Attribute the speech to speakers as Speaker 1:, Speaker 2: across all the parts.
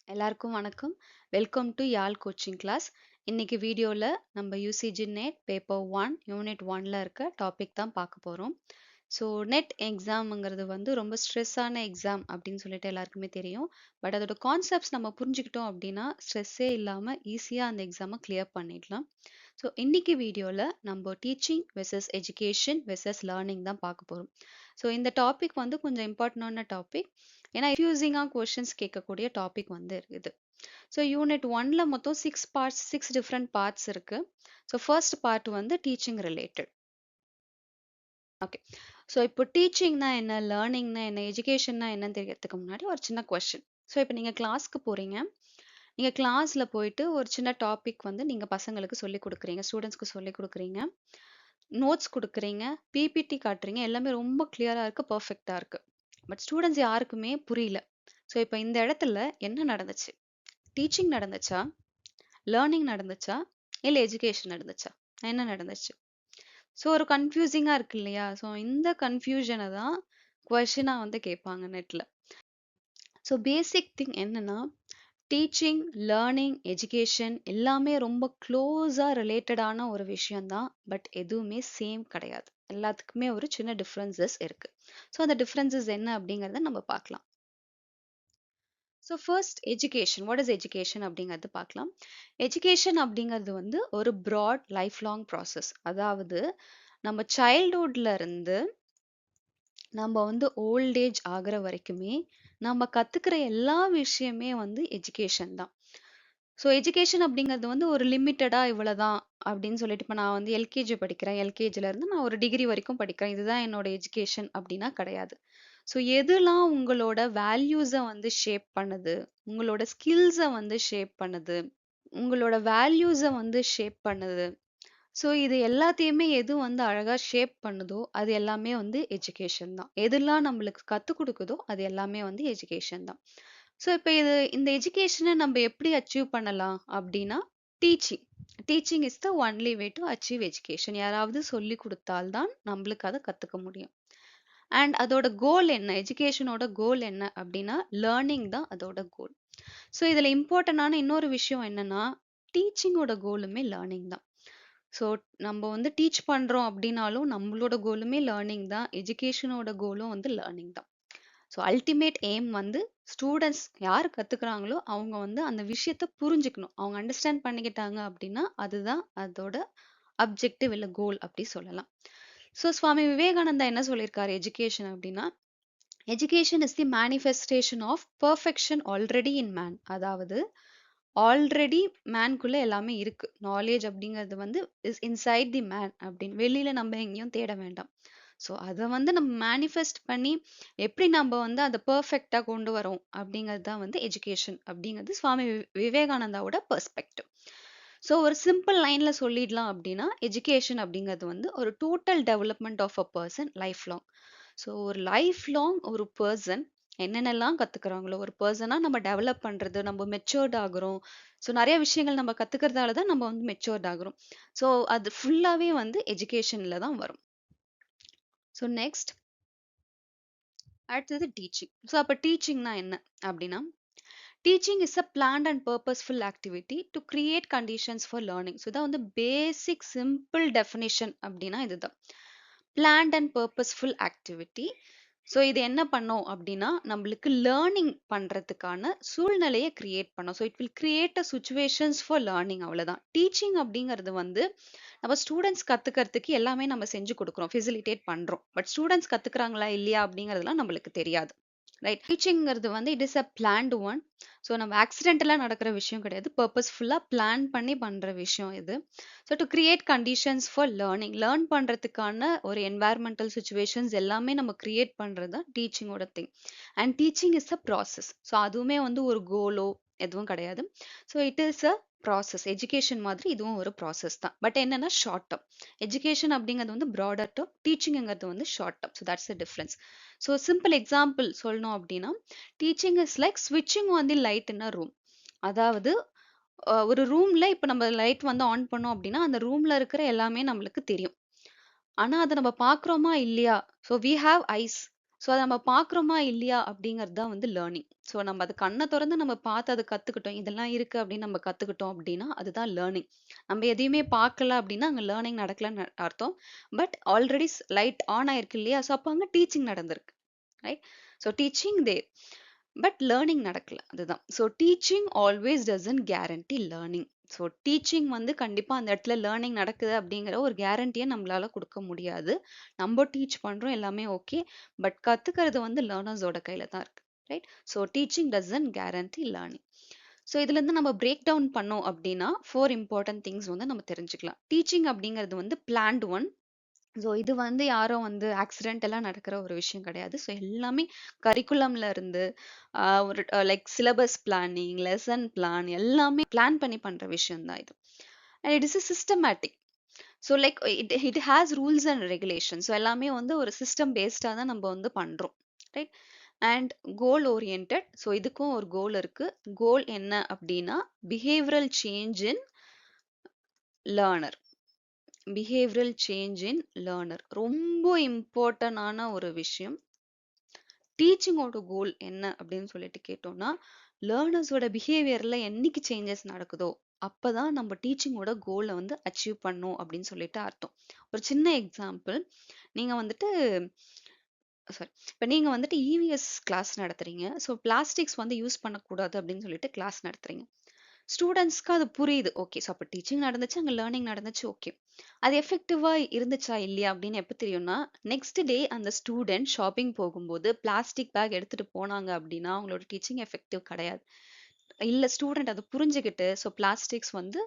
Speaker 1: எல்லாருக்கும் வணக்கம். Welcome to Yazh coaching class. இன்னைக்கு வீடியோல நம்ம யூசிஜி நெட் பேப்பர் 1 யூனிட் 1ல இருக்க டாபிக் தான் பார்க்க போறோம். ஸோ நெட் எக்ஸாம்ங்கிறது வந்து ரொம்ப ஸ்ட்ரெஸ்ஸான எக்ஸாம் அப்படின்னு சொல்லிட்டு எல்லாருக்குமே தெரியும். பட் அதோட கான்செப்ட்ஸ் நம்ம புரிஞ்சுக்கிட்டோம் அப்படின்னா ஸ்ட்ரெஸ்ஸே இல்லாமல் ஈஸியாக அந்த எக்ஸாமை கிளியர் பண்ணிடலாம். ஸோ இன்னைக்கு வீடியோவில் நம்ம teaching versus education versus learning தான் பார்க்க போகிறோம். ஸோ இந்த டாபிக் வந்து கொஞ்சம் இம்பார்ட்டண்டான டாபிக். ஏன்னா கன்ஃபியூசிங்காக கொஷின்ஸ் கேட்கக்கூடிய டாபிக் வந்து இருக்குது. ஸோ யூனிட் 1ல மொத்தம் 6 டிஃப்ரெண்ட் பார்ட்ஸ் இருக்கு. ஸோ ஃபர்ஸ்ட் பார்ட் வந்து டீச்சிங் ரிலேட்டட். ஓகே, ஸோ இப்போ டீச்சிங்னா என்ன, லேர்னிங்னா என்ன, எஜுகேஷன்னா என்னன்னு தெரியறதுக்கு முன்னாடி ஒரு சின்ன கொஸ்டின். ஸோ இப்போ நீங்கள் கிளாஸ்க்கு போகிறீங்க. நீங்கள் கிளாஸில் போயிட்டு ஒரு சின்ன டாபிக் வந்து நீங்கள் பசங்களுக்கு சொல்லி கொடுக்குறீங்க, ஸ்டூடெண்ட்ஸ்க்கு சொல்லி கொடுக்குறீங்க, நோட்ஸ் கொடுக்குறீங்க, பிபிடி காட்டுறீங்க, எல்லாமே ரொம்ப கிளியராக இருக்குது, பர்ஃபெக்டாக இருக்குது. பட் ஸ்டூடெண்ட்ஸ் யாருக்குமே புரியல. ஸோ இப்போ இந்த இடத்துல என்ன நடந்துச்சு? டீச்சிங் நடந்துச்சா, லேர்னிங் நடந்துச்சா, இல்லை எஜுகேஷன் நடந்துச்சா, என்ன நடந்துச்சு? ஸோ ஒரு கன்ஃபியூசிங்காக இருக்கு இல்லையா? ஸோ இந்த கன்ஃபியூஷனை தான் கொஷினாக வந்து கேட்பாங்க நெட்டில். ஸோ பேசிக் திங் என்னன்னா, டீச்சிங், லேர்னிங், எஜுகேஷன் எல்லாமே ரொம்ப க்ளோஸாக ரிலேட்டடான ஒரு விஷயம்தான். பட் எதுவுமே சேம் கிடையாது. எல்லாத்துக்குமே ஒரு சின்ன டிஃப்ரென்சஸ் இருக்கு. ஸோ அந்த டிஃப்ரென்சஸ் என்ன அப்படிங்கிறத நம்ம பார்க்கலாம். So first education. What is education அப்படிங்கிறது பார்க்கலாம். எஜுகேஷன் அப்படிங்கிறது வந்து ஒரு ப்ராட் லைஃப் லாங் ப்ராசஸ். அதாவது நம்ம சைல்ட்ஹுட்ல இருந்து நம்ம வந்து ஓல்ட் ஏஜ் ஆகிற வரைக்குமே நம்ம கத்துக்கிற எல்லா விஷயமே வந்து எஜுகேஷன் தான். ஸோ எஜுகேஷன் அப்படிங்கிறது வந்து ஒரு லிமிட்டடா இவ்வளவுதான் அப்படின்னு சொல்லிட்டு, இப்போ நான் வந்து எல்கேஜி படிக்கிறேன், எல்கேஜில இருந்து நான் ஒரு டிகிரி வரைக்கும் படிக்கிறேன், இதுதான் என்னோட எஜுகேஷன் அப்படின்னா கிடையாது. ஸோ எதுலாம் உங்களோட வேல்யூஸை வந்து ஷேப் பண்ணுது, உங்களோட ஸ்கில்ஸை வந்து ஷேப் பண்ணுது, உங்களோட வேல்யூஸை வந்து ஷேப் பண்ணுது, ஸோ இது எல்லாத்தையுமே எது வந்து அழகா ஷேப் பண்ணுதோ அது எல்லாமே வந்து எஜுகேஷன் தான். எதெல்லாம் நம்மளுக்கு கற்றுக் கொடுக்குதோ அது எல்லாமே வந்து எஜுகேஷன் தான். ஸோ இப்போ இந்த எஜுகேஷனை நம்ம எப்படி அச்சீவ் பண்ணலாம் அப்படின்னா, teaching. Teaching is the only way to achieve education. யாராவது சொல்லி கொடுத்தால்தான் நம்மளுக்கு அதை கற்றுக்க முடியும். அண்ட் அதோட கோல் என்ன, எஜுகேஷனோட கோல் என்ன அப்படின்னா லேர்னிங் தான் அதோட கோல். ஸோ இதில் இம்பார்ட்டண்டான இன்னொரு விஷயம் என்னன்னா, டீச்சிங்கோட கோலுமே லேர்னிங் தான். ஸோ நம்ம வந்து டீச் பண்ணுறோம் அப்படின்னாலும் நம்மளோட கோலுமே லேர்னிங் தான், எஜுகேஷனோட கோலும் வந்து லேர்னிங் தான். ஸோ அல்டிமேட் எய்ம் வந்து ஸ்டூடெண்ட்ஸ் யார் கற்றுக்குறாங்களோ அவங்க வந்து அந்த விஷயத்த புரிஞ்சுக்கணும். அவங்க அண்டர்ஸ்டாண்ட் பண்ணிக்கிட்டாங்க அப்படின்னா அதுதான் அதோட அப்ஜெக்டிவ் இல்லை கோல் அப்படி சொல்லலாம். ஸோ சுவாமி விவேகானந்தா என்ன சொல்லியிருக்காரு எஜுகேஷன் அப்படின்னா, education is the manifestation of perfection already in man. அதாவது ஆல்ரெடி மேன்குள்ள எல்லாமே இருக்கு. நாலேஜ் அப்படிங்கிறது வந்து இஸ் இன்சைட் தி மேன் அப்படின்னு, வெளியில நம்ம எங்கேயும் தேட வேண்டாம். ஸோ அதை வந்து நம்ம மேனிஃபெஸ்ட் பண்ணி எப்படி நம்ம வந்து அதை பர்ஃபெக்டா கொண்டு வரோம் அப்படிங்கிறது தான் வந்து எஜுகேஷன் அப்படிங்கிறது சுவாமி விவேகானந்தாவோட பெர்ஸ்பெக்டிவ். ஸோ ஒரு சிம்பிள் லைன்ல சொல்லிடலாம் அப்படின்னா, எஜுகேஷன் அப்படிங்கிறது வந்து ஒரு total development of a person life long. So ஒரு லைஃப் லாங் ஒரு பர்சன் என்னென்னலாம் கத்துக்கிறாங்களோ, ஒரு பர்சனா நம்ம டெவலப் பண்றது, நம்ம மெச்சூர்ட் ஆகுறோம். ஸோ நிறைய விஷயங்கள் நம்ம கத்துக்கிறதால தான் நம்ம வந்து மெச்சூர்ட் ஆகுறோம். ஸோ அது ஃபுல்லாவே வந்து எஜுகேஷன்ல தான் வரும். ஸோ நெக்ஸ்ட் அடுத்தது டீச்சிங். ஸோ அப்போ டீச்சிங்னா என்ன அப்படின்னா, teaching is a plant and purposeful activity to create conditions for learning. So இதான் வந்து பேசிக் சிம்பிள் டெஃபினிஷன் அப்படின்னா இதுதான், plant and purposeful activity. So இது என்ன பண்ணோம் அப்படின்னா, நம்மளுக்கு லேர்னிங் பண்றதுக்கான சூழ்நிலையை கிரியேட் பண்ணோம். So it will create a situations for learning. அவ்வளவுதான் டீச்சிங் அப்படிங்கிறது வந்து. நம்ம ஸ்டூடெண்ட்ஸ் கத்துக்கிறதுக்கு எல்லாமே நம்ம செஞ்சு கொடுக்குறோம், ஃபெசிலிட்டேட் பண்றோம். பட் ஸ்டூடெண்ட்ஸ் கத்துக்கிறாங்களா இல்லையா அப்படிங்கிறதுலாம் நம்மளுக்கு தெரியாது. ரைட், டீச்சிங்கிறது வந்து it is a planned one. So நம்ம ஆக்சிடென்டலாக நடக்கிற விஷயம் கிடையாது, பர்பஸ்ஃபுல்லாக பிளான் பண்ணி பண்ணுற விஷயம் இது. So to create conditions for learning, learn பண்ணுறதுக்கான ஒரு என்வாயர்மெண்டல் சுச்சுவேஷன்ஸ் எல்லாமே நம்ம கிரியேட் பண்ணுறது தான் டீச்சிங்கோட thing. And teaching is a process. So அதுவுமே வந்து ஒரு கோலோ எதுவும் கிடையாது. So it is a process. Education மாதிரி இதுவும் ஒரு ப்ராசஸ் தான். பட் என்னன்னா ஷார்ட் டேர்ம். எஜுகேஷன் அப்படிங்கிறது வந்து ப்ராடர் டேர்ம், டீச்சிங்கிறது வந்து short term. So that's the difference. So simple example சொல்லணும் அப்படின்னா, டீச்சிங் இஸ் லைக் ஸ்விட்சிங் on the light in a room. அதாவது ஒரு ரூம்ல இப்போ நம்ம லைட் வந்து ஆன் பண்ணோம் அப்படின்னா அந்த ரூம்ல இருக்கிற எல்லாமே நம்மளுக்கு தெரியும். ஆனா அதை நம்ம பார்க்குறோமா இல்லையா? So we have eyes. So அதை நம்ம பார்க்குறோமா இல்லையா அப்படிங்கிறது தான் வந்து லேர்னிங். ஸோ நம்ம அது கண்ணை திறந்து நம்ம பார்த்து அதை கற்றுக்கிட்டோம், இதெல்லாம் இருக்குது அப்படின்னு நம்ம கற்றுக்கிட்டோம் அப்படின்னா அதுதான் லேர்னிங். நம்ம எதையுமே பார்க்கல அப்படின்னா அங்கே லேர்னிங் நடக்கலன்னு அர்த்தம். பட் ஆல்ரெடி லைட் ஆன் ஆயிருக்கு இல்லையா, ஸோ அப்போ அங்கே டீச்சிங் நடந்திருக்கு, right? So teaching there, but learning நடக்கல, அதுதான். So teaching always doesn't guarantee learning. So teaching வந்து கண்டிப்பாக அந்த இடத்துல லேர்னிங் நடக்குது அப்படிங்கிற ஒரு கேரண்டியை நம்மளால கொடுக்க முடியாது. நம்ம டீச் பண்ணுறோம் எல்லாமே ஓகே, பட் கற்றுக்கிறது வந்து லேர்னர்ஸோட கையில் தான் இருக்கு, right? So teaching doesn't guarantee learning. So இதுலேருந்து நம்ம பிரேக் டவுன் பண்ணோம் அப்படின்னா 4 இம்பார்ட்டன்ட் திங்ஸ் வந்து நம்ம தெரிஞ்சுக்கலாம். டீச்சிங் அப்படிங்கிறது வந்து பிளான்ட் ஒன். ஸோ இது வந்து யாரும் வந்து ஆக்சிடென்டலா நடக்கிற ஒரு விஷயம் கிடையாது. ஸோ எல்லாமே கரிக்குலம்ல இருந்து ஒரு like syllabus planning, lesson plan எல்லாமே பிளான் பண்ணி பண்ற விஷயம் தான் இது. And it is systematic. So like it has rules and regulation. So எல்லாமே வந்து ஒரு சிஸ்டம் பேஸ்டாக தான் நம்ம வந்து பண்றோம், right? And goal orient. So இதுக்கும் ஒரு கோல் இருக்கு. கோல் என்ன அப்படின்னா behavioural change in learner. Behavioural change in learner ரொம்ப இம்பார்ட்டன்டான ஒரு விஷயம். டீச்சிங்கோட கோல் என்ன அப்படின்னு சொல்லிட்டு கேட்டோம்னா, லேர்னர்ஸோட பிஹேவியர்ல என்னைக்கு சேஞ்சஸ் நடக்குதோ அப்பதான் நம்ம டீச்சிங்கோட கோலை வந்து அச்சீவ் பண்ணோம் அப்படின்னு சொல்லிட்டு அர்த்தம். ஒரு சின்ன எக்ஸாம்பிள், நீங்க வந்துட்டு சாரி, இப்போ நீங்க வந்துட்டு இவிஎஸ் கிளாஸ் நடத்துறீங்க. ஸோ பிளாஸ்டிக்ஸ் வந்து யூஸ் பண்ணக்கூடாது அப்படின்னு சொல்லிட்டு கிளாஸ் நடத்துறீங்க. ஸ்டூடெண்ட்ஸ்க்கு அது புரியுது, ஓகே. ஸோ அப்போ டீச்சிங் நடந்துச்சு, அங்கே லேர்னிங் நடந்துச்சு, ஓகே. அது எஃபெக்டிவா இருந்துச்சா இல்லையா அப்படின்னு எப்போ தெரியும்னா, நெக்ஸ்ட் டே அந்த ஸ்டூடெண்ட் ஷாப்பிங் போகும்போது பிளாஸ்டிக் பேக் எடுத்துட்டு போனாங்க அப்படின்னா அவங்களோட டீச்சிங் எஃபெக்டிவ் கிடையாது. இல்ல ஸ்டூடெண்ட் அதை புரிஞ்சுக்கிட்டு, ஸோ பிளாஸ்டிக்ஸ் வந்து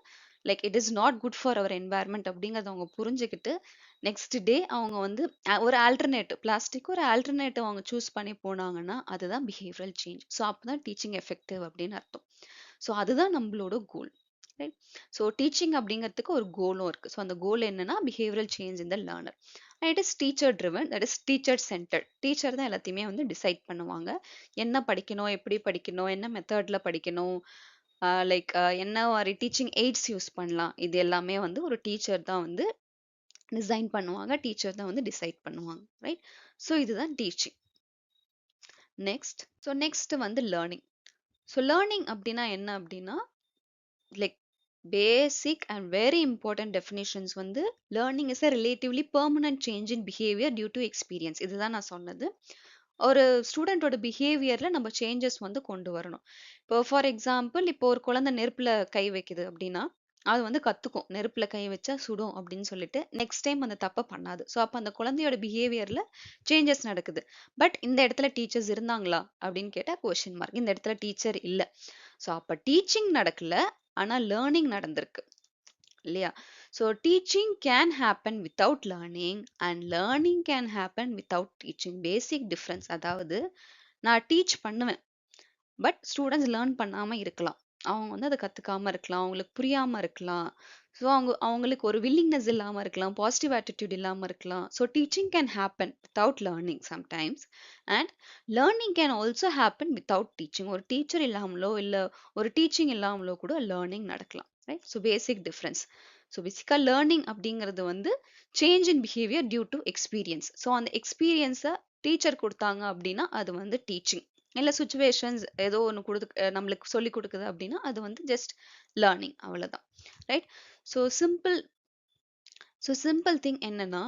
Speaker 1: like it is not good for our environment அப்படிங்கறத அவங்க புரிஞ்சுக்கிட்டு நெக்ஸ்ட் டே அவங்க வந்து ஒரு ஆல்டர்னேட்டிவ் பிளாஸ்டிக் ஒரு ஆல்டர்னேட்டிவ் அவங்க சூஸ் பண்ணி போனாங்கன்னா அதுதான் பிஹேவியரல் சேஞ்ச். ஸோ அப்பதான் டீச்சிங் எஃபெக்டிவ் அப்படின்னு அர்த்தம். ஸோ அதுதான் நம்மளோட கோல், ரைட்? ஸோ டீச்சிங் அப்படிங்கிறதுக்கு ஒரு கோலும் இருக்கு. ஸோ அந்த கோல் என்னன்னா behavioural change in the learner. It is teacher driven, that is teacher centred. Teacher தான் எல்லாத்தையுமே வந்து டிசைட் பண்ணுவாங்க. என்ன படிக்கணும், எப்படி படிக்கணும், என்ன மெத்தட்ல படிக்கணும், லைக் என்ன மாதிரி டீச்சிங் எய்ட்ஸ் யூஸ் பண்ணலாம், இது எல்லாமே வந்து ஒரு டீச்சர் தான் வந்து டிசைன் பண்ணுவாங்க, டீச்சர் தான் வந்து டிசைட் பண்ணுவாங்க, ரைட்? ஸோ இதுதான் டீச்சிங். நெக்ஸ்ட் வந்து லேர்னிங். ஸோ லேர்னிங் அப்படின்னா என்ன அப்படின்னா like basic and very important definitions வந்து learning is a relatively permanent change in behaviour due to experience. இதுதான் நான் சொன்னது. ஒரு ஸ்டூடெண்டோட பிஹேவியர்ல நம்ம சேஞ்சஸ் வந்து கொண்டு வரணும். இப்போ ஃபார் எக்ஸாம்பிள், இப்போ ஒரு குழந்தை நெருப்புல கை வைக்குது அப்படின்னா அது வந்து கத்துக்கும், நெருப்புல கை வச்சா சுடும் அப்படின்னு சொல்லிட்டு நெக்ஸ்ட் டைம் அந்த தப்பை பண்ணாது. ஸோ அப்போ அந்த குழந்தையோட பிஹேவியர்ல சேஞ்சஸ் நடக்குது. பட் இந்த இடத்துல டீச்சர்ஸ் இருந்தாங்களா அப்படின்னு கேட்டா கொஸ்டின் மார்க். இந்த இடத்துல டீச்சர் இல்லை. ஸோ அப்போ டீச்சிங் நடக்கல, ஆனா லேர்னிங் நடந்திருக்கு இல்லையா? So teaching can happen without learning and learning can happen without teaching. Basic difference. அதாவது நான் டீச் பண்ணுவேன், பட் ஸ்டூடெண்ட்ஸ் லேர்ன் பண்ணாம இருக்கலாம். அவங்க வந்து அதை கத்துக்காம இருக்கலாம், அவங்களுக்கு புரியாம இருக்கலாம். ஸோ அவங்களுக்கு ஒரு வில்லிங்னஸ் இல்லாம இருக்கலாம், பாசிட்டிவ் ஆட்டிடியூட் இல்லாம இருக்கலாம். So teaching can happen without learning sometimes and learning can also happen without teaching. ஒரு டீச்சர் இல்லாமலோ இல்லை ஒரு டீச்சிங் இல்லாமலோ கூட லேர்னிங் நடக்கலாம், right? So basic difference. So பேசிக்காக லேர்னிங் அப்படிங்கிறது வந்து change in behaviour due to experience. So அந்த எக்ஸ்பீரியன்ஸை டீச்சர் கொடுத்தாங்க அப்படின்னா அது வந்து டீச்சிங். இல்லை சுச்சுவேஷன்ஸ் ஏதோ ஒன்று நம்மளுக்கு சொல்லி கொடுக்குது அப்படின்னா அது வந்து ஜஸ்ட் லேர்னிங், அவ்வளோதான், ரைட்? ஸோ சிம்பிள் திங் என்னன்னா,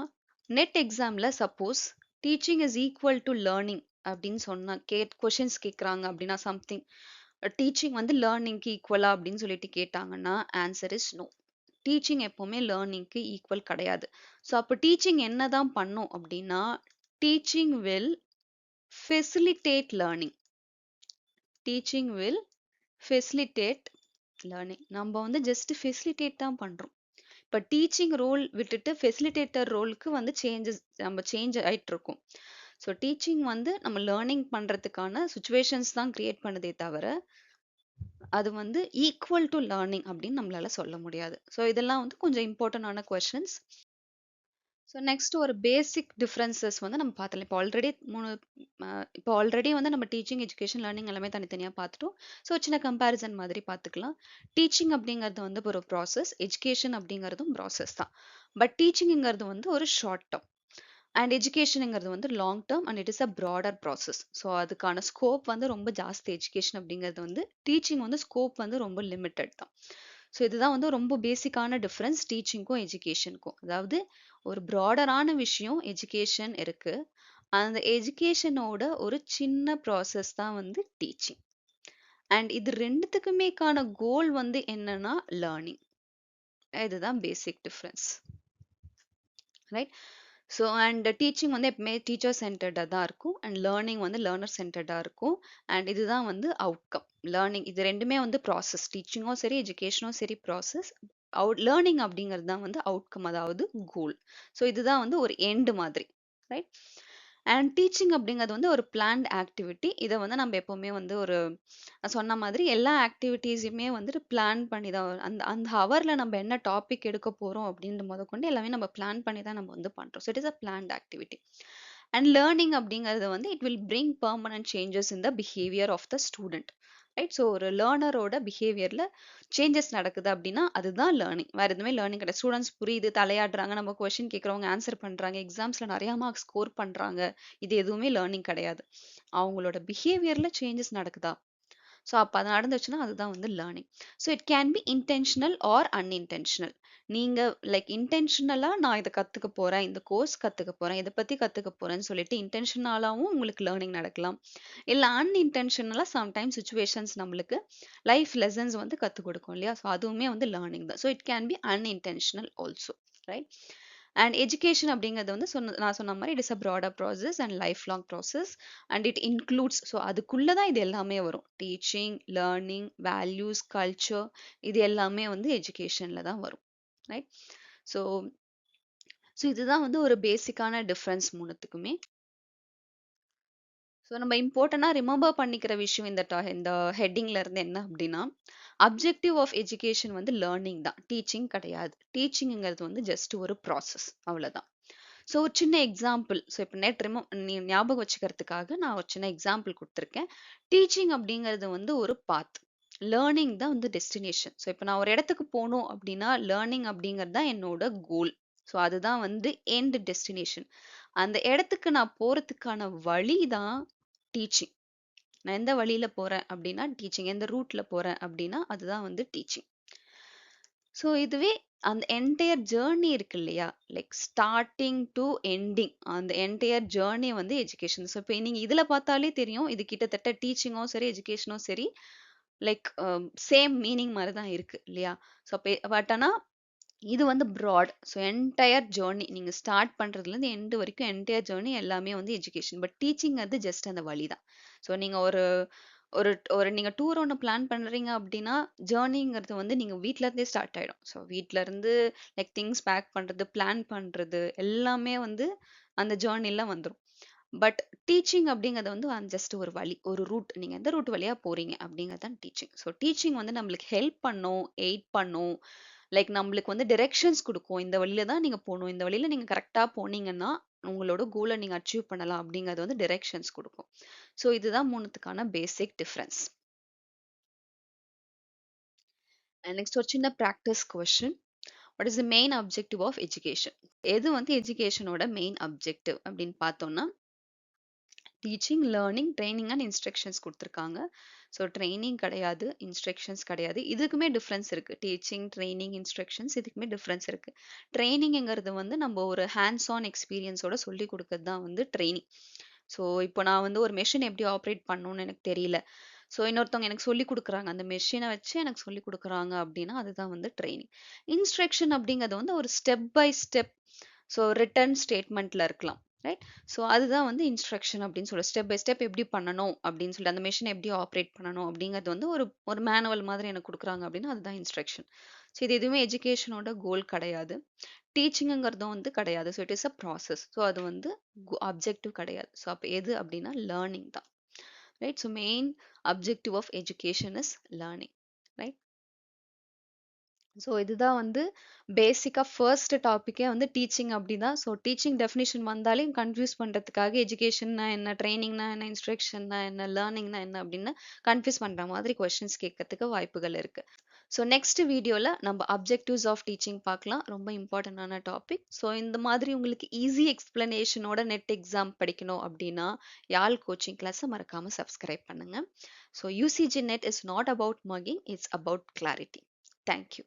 Speaker 1: நெட் எக்ஸாம்ல suppose teaching is equal to learning அப்படின்னு சொன்னா கொஷின்ஸ் கேட்குறாங்க அப்படின்னா சம்திங் டீச்சிங் வந்து லேர்னிங்க்கு ஈக்குவலா அப்படின்னு சொல்லிட்டு கேட்டாங்கன்னா ஆன்சர் இஸ் நோ. டீச்சிங் எப்பவுமே லேர்னிங்க்கு ஈக்குவல் கிடையாது. ஸோ அப்போ டீச்சிங் என்னதான் பண்ணும் அப்படின்னா teaching will facilitate learning. Teaching will facilitate learning. நம்ம வந்து ஜஸ்ட் ஃபெசிலிட்டேட் தான் பண்றோம். இப்போ டீச்சிங் ரோல் விட்டுட்டு ஃபெசிலிட்டேட்டர் ரோலுக்கு வந்து நம்ம சேஞ்ச் ஆயிட்டு இருக்கோம். ஸோ டீச்சிங் வந்து நம்ம லேர்னிங் பண்றதுக்கான சுச்சுவேஷன்ஸ் தான் கிரியேட் பண்ணுதே தவிர அது வந்து ஈக்குவல் டு லேர்னிங் அப்படின்னு நம்மளால சொல்ல முடியாது. ஸோ இதெல்லாம் வந்து கொஞ்சம் இம்பார்ட்டன்டான கொஸ்டின்ஸ். ஸோ நெக்ஸ்ட் ஒரு பேசிக் டிஃப்ரென்சஸ் வந்து நம்ம பார்த்தலாம். இப்போ ஆல்ரெடி வந்து நம்ம டீச்சிங், எஜுகேஷன், லேர்னிங் எல்லாமே தனித்தனியாக பார்த்துட்டோம். ஸோ சின்ன கம்பேரிசன் மாதிரி பார்த்துக்கலாம். டீச்சிங் அப்படிங்கிறது வந்து ஒரு ப்ராசஸ், எஜுகேஷன் அப்படிங்கிறதும் ப்ராசஸ் தான். பட் டீச்சிங்கிறது வந்து ஒரு ஷார்ட் டேர்ம். அண்ட் எஜுகேஷனுங்கிறது வந்து long term and it is a broader process. So அதுக்கான ஸ்கோப் வந்து ரொம்ப ஜாஸ்தி. எஜுகேஷன் அப்படிங்கிறது வந்து டீச்சிங் வந்து ஸ்கோப் வந்து ரொம்ப லிமிட்டட் தான். ஸோ இதுதான் வந்து ரொம்ப பேசிக்கான டிஃப்ரென்ஸ் டீச்சிங்க்கும் எஜுகேஷனுக்கும். அதாவது ஒரு ப்ராடரான விஷயம் எஜுகேஷன் இருக்கு. அந்த எஜுகேஷனோட ஒரு சின்ன ப்ராசஸ் தான் வந்து டீச்சிங். அண்ட் இது ரெண்டுத்துக்குமேக்கான கோல் வந்து என்னன்னா லேர்னிங். இதுதான் பேசிக் difference. Right. So and teaching வந்து எப்பவுமே டீச்சர் சென்டர்டாக தான் இருக்கும் அண்ட் லேர்னிங் வந்து லேர்னர் சென்டர்டாக இருக்கும். அண்ட் இதுதான் வந்து அவுட்கம். லேர்னிங் இது ரெண்டுமே வந்து ப்ராசஸ். டீச்சிங்கும் சரி எஜுகேஷனும் சரி ப்ராசஸ். லேர்னிங் அப்படிங்கிறது தான் வந்து அவுட்கம், அதாவது கோல். ஸோ இதுதான் வந்து ஒரு எண்டு மாதிரி. ரைட். அண்ட் டீச்சிங் அப்படிங்கிறது வந்து ஒரு பிளான்ட் ஆக்டிவிட்டி. இதை வந்து நம்ம எப்பவுமே வந்து ஒரு சொன்ன மாதிரி எல்லா ஆக்டிவிட்டீஸுமே வந்துட்டு பிளான் பண்ணி தான் அந்த அந்த ஹவர்ல நம்ம என்ன டாபிக் எடுக்க போறோம் அப்படின்ற முதற்கொண்டு எல்லாமே நம்ம பிளான் பண்ணி தான் நம்ம வந்து பண்றோம். So it is a planned activity. And learning அப்படிங்கிறது வந்து it will bring permanent changes in the behaviour of the student. Right. So ஒரு லேர்னரோட பிஹேவியர்ல சேஞ்சஸ் நடக்குது அப்படின்னா அதுதான் லேர்னிங். வேற எதுவுமே லேர்னிங் கிடையாது. ஸ்டூடெண்ட்ஸ் புரியுது, தலையாடுறாங்க, நம்ம கொஸ்டின் கேட்கறவங்க ஆன்சர் பண்றாங்க, எக்ஸாம்ஸ்ல நிறைய மார்க்ஸ் ஸ்கோர் பண்றாங்க. இது எதுவுமே லேர்னிங் கிடையாது. அவங்களோட பிஹேவியர்ல சேஞ்சஸ் நடக்குதா? ஸோ அப்போ அது நடந்துச்சுன்னா அதுதான் வந்து learning. So it can be intentional or unintentional. நீங்க லைக் இன்டென்ஷனலா நான் இதை கத்துக்க போறேன், இந்த கோர்ஸ் கத்துக்க போறேன், இதை பத்தி கத்துக்க போறேன்னு சொல்லிட்டு இன்டென்ஷனலாவும் உங்களுக்கு லேர்னிங் நடக்கலாம். இல்ல அன்இன்டென்ஷனலா சம்டைம்ஸ் சுச்சுவேஷன்ஸ் நம்மளுக்கு லைஃப் லெசன்ஸ் வந்து கத்துக் கொடுக்கும் இல்லையா? ஸோ அதுவுமே வந்து லேர்னிங் தான். So it can B unintentional also. Right. And education அப்படிங்கிறது வந்து நான் சொன்ன மாதிரி it is a broader process and life long process. And it includes, so அதுக்குள்ளே தான் இது எல்லாமே வரும். டீச்சிங், லேர்னிங், வேல்யூஸ், கல்ச்சர், இது எல்லாமே வந்து எஜுகேஷனில் தான் வரும். ரைட். ஸோ ஸோ இதுதான் வந்து ஒரு பேசிக்கான டிஃப்ரென்ஸ் மூணுத்துக்குமே. ஸோ நம்ம இம்பார்ட்டண்டாக ரிமெம்பர் பண்ணிக்கிற விஷயம் இந்த ஹெட்டிங்ல இருந்து என்ன அப்படின்னா, அப்ஜெக்டிவ் ஆஃப் எஜுகேஷன் வந்து லேர்னிங் தான், டீச்சிங் கிடையாது. டீச்சிங்கிறது வந்து ஜஸ்ட் ஒரு ப்ராசஸ், அவ்வளோதான். ஸோ ஒரு சின்ன எக்ஸாம்பிள். ஸோ இப்போ நீ ஞாபகம் வச்சுக்கிறதுக்காக நான் ஒரு சின்ன எக்ஸாம்பிள் கொடுத்துருக்கேன். டீச்சிங் அப்படிங்கிறது வந்து ஒரு பாத், லேர்னிங் தான் வந்து டெஸ்டினேஷன். ஸோ இப்போ நான் ஒரு இடத்துக்கு போகணும் அப்படின்னா லேர்னிங் அப்படிங்கிறது தான் என்னோட கோல். ஸோ அதுதான் வந்து எண்ட் டெஸ்டினேஷன். அந்த இடத்துக்கு நான் போறதுக்கான வழி தான் டீச்சிங். நான் எந்த வழியில போறேன் அப்படின்னா டீச்சிங், எந்த ரூட்ல போறேன் அப்படின்னா அதுதான் வந்து டீச்சிங். ஸோ இதுவே அந்த என்டையர் ஜேர்னி இருக்கு இல்லையா, லைக் ஸ்டார்டிங் டு எண்டிங், அந்த என்டையர் ஜேர்னி வந்து எஜுகேஷன். ஸோ இப்போ நீங்க இதுல பார்த்தாலே தெரியும், இது கிட்டத்தட்ட டீச்சிங்கும் சரி எஜுகேஷனும் சரி லைக் சேம் மீனிங் மாதிரி தான் இருக்கு இல்லையா? ஸோ பட் ஆனா இது வந்து ப்ராட். ஸோ என்டையர் ஜேர்னி நீங்க ஸ்டார்ட் பண்றதுலேருந்து எண்டு வரைக்கும் என்டையர் ஜேர்னி எல்லாமே வந்து எஜுகேஷன். பட் டீச்சிங் அது ஜஸ்ட் அந்த வழி தான். ஸோ நீங்க ஒரு ஒரு ஒரு நீங்க டூர் ஒன்று பிளான் பண்றீங்க அப்படின்னா ஜேர்னிங்கிறது வந்து நீங்க வீட்ல இருந்தே ஸ்டார்ட் ஆயிடும். ஸோ வீட்ல இருந்து லைக் திங்ஸ் பேக் பண்றது, பிளான் பண்றது எல்லாமே வந்து அந்த ஜேர்னில வந்துடும். பட் டீச்சிங் அப்படிங்கிறது வந்து ஜஸ்ட் ஒரு வழி, ஒரு ரூட். நீங்க எந்த ரூட் வழியா போறீங்க அப்படிங்கிறது தான் டீச்சிங். ஸோ டீச்சிங் வந்து நம்மளுக்கு ஹெல்ப் பண்ணும், எய்ட் பண்ணும், லைக் நம்மளுக்கு வந்து டிரெக்ஷன்ஸ் கொடுக்கும். இந்த வழியில தான் நீங்க போகணும், இந்த வழியில நீங்க கரெக்டா போனீங்கன்னா உங்களோட கோலை நீங்க அச்சீவ் பண்ணலாம் அப்படிங்கிறது வந்து டிரெக்ஷன்ஸ் கொடுக்கும். ஸோ இதுதான் மூணுத்துக்கான பேசிக் டிஃபரன்ஸ். நெக்ஸ்ட் ஒரு சின்ன practice question. What is the main objective of education? எது வந்து எஜுகேஷனோட மெயின் அப்ஜெக்டிவ் அப்படின்னு பார்த்தோம்னா teaching, learning, training and instructions கொடுத்துருக்காங்க. ஸோ ட்ரைனிங் கிடையாது, இன்ஸ்ட்ரக்ஷன்ஸ் கிடையாது. இதுக்குமே டிஃப்ரென்ஸ் இருக்கு. டீச்சிங், ட்ரைனிங், இன்ஸ்ட்ரக்ஷன்ஸ் இதுக்குமே டிஃப்ரென்ஸ் இருக்கு. ட்ரைனிங்கிறது வந்து நம்ம ஒரு ஹேண்ட்ஸ் ஆன் எக்ஸ்பீரியன்ஸோட சொல்லி கொடுக்கறது தான் வந்து ட்ரைனிங். ஸோ இப்போ நான் வந்து ஒரு மெஷின் எப்படி ஆப்ரேட் பண்ணணும்னு எனக்கு தெரியல. ஸோ இன்னொருத்தவங்க எனக்கு சொல்லி கொடுக்குறாங்க, அந்த மெஷினை வச்சு எனக்கு சொல்லி கொடுக்குறாங்க அப்படின்னா அதுதான் வந்து ட்ரைனிங். இன்ஸ்ட்ரக்ஷன் அப்படிங்கிறது வந்து ஒரு step by step, so written ஸ்டேட்மெண்ட்ல இருக்கலாம். ரைட். ஸோ அதுதான் வந்து இன்ஸ்ட்ரக்ஷன் அப்படின்னு சொல்ல, ஸ்டெப் பை ஸ்டெப் எப்படி பண்ணணும் அப்படின்னு சொல்லி அந்த மிஷினை எப்படி ஆப்ரேட் பண்ணணும் அப்படிங்கிறது வந்து ஒரு ஒரு மேனுவல் மாதிரி எனக்கு கொடுக்குறாங்க அப்படின்னா அதுதான் இன்ஸ்ட்ரக்ஷன். ஸோ இது எதுவுமே எஜுகேஷனோட கோல் கிடையாது. டீச்சிங்கிறதும் வந்து கிடையாது. So it is a process. So அது வந்து அப்ஜெக்டிவ் கிடையாது. ஸோ அப்போ எது அப்படின்னா லேர்னிங் தான். Right. So main objective of education is learning. Right. So இதுதான் வந்து பேசிக்காக ஃபர்ஸ்ட் டாப்பிக்கே வந்து டீச்சிங் அப்படிதான். ஸோ டீச்சிங் டெஃபினிஷன் வந்தாலே கன்ஃபியூஸ் பண்ணுறதுக்காக எஜுகேஷன்னா என்ன, ட்ரைனிங்னா என்ன, இன்ஸ்ட்ரக்ஷன்னா என்ன, லேர்னிங்னா என்ன அப்படின்னு கன்ஃபியூஸ் பண்ணுற மாதிரி கொஸ்டின்ஸ் கேட்கறதுக்கு வாய்ப்புகள் இருக்கு. ஸோ நெக்ஸ்ட் வீடியோவில் நம்ம அப்ஜெக்டிவ்ஸ் ஆஃப் டீச்சிங் பார்க்கலாம். ரொம்ப இம்பார்ட்டண்டான டாபிக். ஸோ இந்த மாதிரி உங்களுக்கு ஈஸி எக்ஸ்பிளனேஷனோட நெட் எக்ஸாம் படிக்கணும் அப்படின்னா யாழ் கோச்சிங் கிளாஸை மறக்காமல் சப்ஸ்கிரைப் பண்ணுங்கள். So UGC NET is not about making, it's about clarity. Thank you.